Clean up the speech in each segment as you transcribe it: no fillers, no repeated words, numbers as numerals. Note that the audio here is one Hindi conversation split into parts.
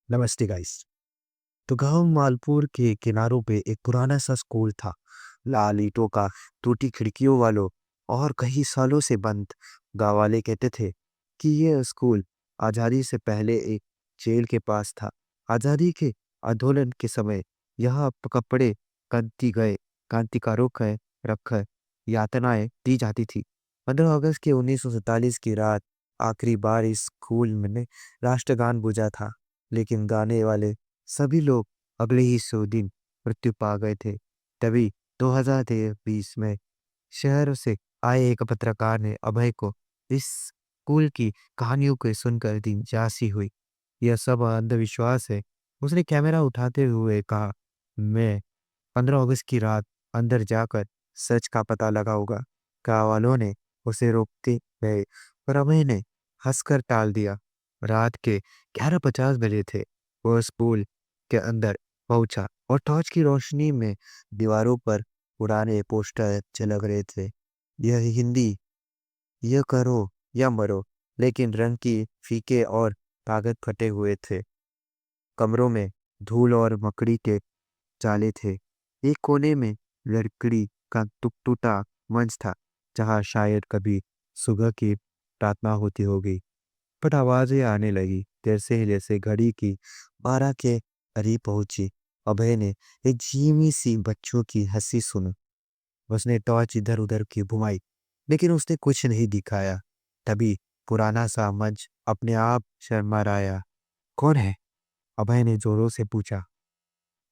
नमस्ते गाइस। तो गांव मालपुर के किनारों पे एक पुराना सा स्कूल था। लाल ईंटों का, टूटी खिड़कियों वालों और कई सालों से बंद। गांव वाले कहते थे कि ये स्कूल आज़ादी से पहले एक जेल के पास था। आज़ादी के आंदोलन के समय यहाँ कपड़े क्रांतिकारों के रखकर यातनाएं दी जाती थी। 15 अगस्त के 1947 की रात आखिरी बार इस स्कूल में राष्ट्रगान बजा था। लेकिन गाने वाले सभी लोग अगले ही सौ दिन मृत्यु पा गए थे। तभी 2020 में शहर से आए एक पत्रकार ने अभय को इस स्कूल की कहानियों को सुनकर दिलजासी हुई। यह सब अंधविश्वास है, उसने कैमरा उठाते हुए कहा। मैं 15 अगस्त की रात अंदर जाकर सच का पता लगाऊंगा। गाँव वालों ने उसे रोकते गए, पर अभय ने हंसकर टाल दिया। रात के 11:50 बजे थे। वह स्कूल के अंदर पहुंचा और टॉर्च की रोशनी में दीवारों पर पुराने पोस्टर झलक रहे थे। यह हिंदी, यह करो या मरो, लेकिन रंग की फीके और कागज फटे हुए थे। कमरों में धूल और मकड़ी के जाले थे। एक कोने में लकड़ी का टूटा मंच था, जहाँ शायद कभी सुबह की प्रार्थना होती होगी। बट आवाजें आने लगी जैसे ही जैसे घड़ी की 12 के करीब पहुंची। अभय ने एक धीमी सी बच्चों की हंसी सुनी। उसने टॉर्च इधर उधर की घुमाई, लेकिन उसने कुछ नहीं दिखाया। तभी पुराना सा मंच अपने आप शर्माया। कौन है? अभय ने जोरों से पूछा।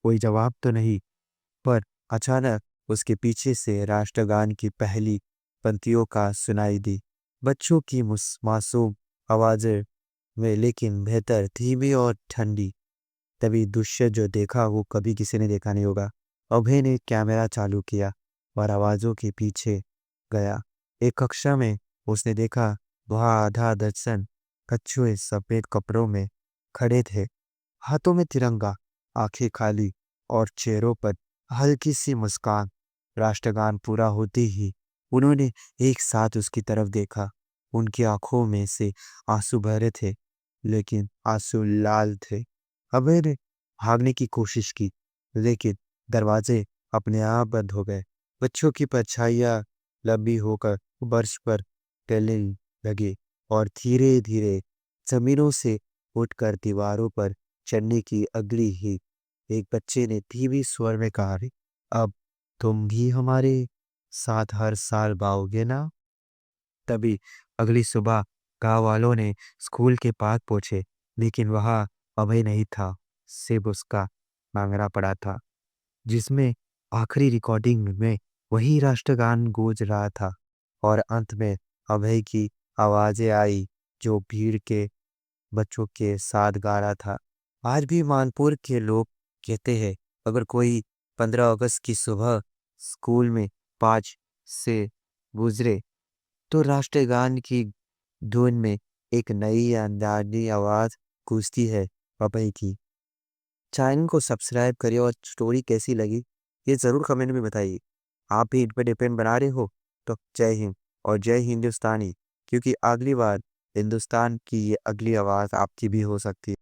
कोई जवाब तो नहीं, पर अचानक उसके पीछे से राष्ट्रगान की पहली पंक्तियों का सुनाई दी। बच्चों की मासूम आवाजें में, लेकिन बेहतर धीमी और ठंडी। तभी दृश्य जो देखा वो कभी किसी ने देखा नहीं होगा। अभय ने कैमरा चालू किया और आवाजों के पीछे गया। एक कक्षा में उसने देखा, वहाँ आधा दर्जन कछुए सफेद कपड़ों में खड़े थे, हाथों में तिरंगा, आंखें खाली और चेहरों पर हल्की सी मुस्कान। राष्ट्रगान पूरा होते ही उन्होंने एक साथ उसकी तरफ देखा। उनकी आंखों में से आंसू बह रहे थे, लेकिन आंसू लाल थे। अभय ने भागने की कोशिश की, लेकिन दरवाजे अपने आप बंद हो गए। बच्चों की परछाइयां लंबी होकर फर्श पर टहलने लगी और धीरे धीरे जमीनों से उठकर दीवारों पर चढ़ने की अगली ही एक बच्चे ने धीमी स्वर में कहा, अब तुम भी हमारे साथ हर साल गाओगे ना? तभी अगली सुबह गांव वालों ने स्कूल के पास पहुंचे, लेकिन वहां अभय नहीं था। सिर्फ उसका मांगरा पड़ा था, जिसमें आखिरी रिकॉर्डिंग में वही राष्ट्रगान गूंज रहा था। और अंत में अभय की आवाजें आई, जो भीड़ के बच्चों के साथ गा रहा था। आज भी मानपुर के लोग कहते हैं, अगर कोई 15 अगस्त की सुबह स्कूल में 5 से गुजरे, तो राष्ट्रगान की धुन में एक नई अंदाजी आवाज गूंजती है, अभय की। चैनल को सब्सक्राइब करिए और स्टोरी कैसी लगी ये ज़रूर कमेंट में बताइए। आप भी इन पे डिपेंड बना रहे हो तो जय हिंद और जय हिंदुस्तानी, क्योंकि अगली बार हिंदुस्तान की ये अगली आवाज़ आपकी भी हो सकती है।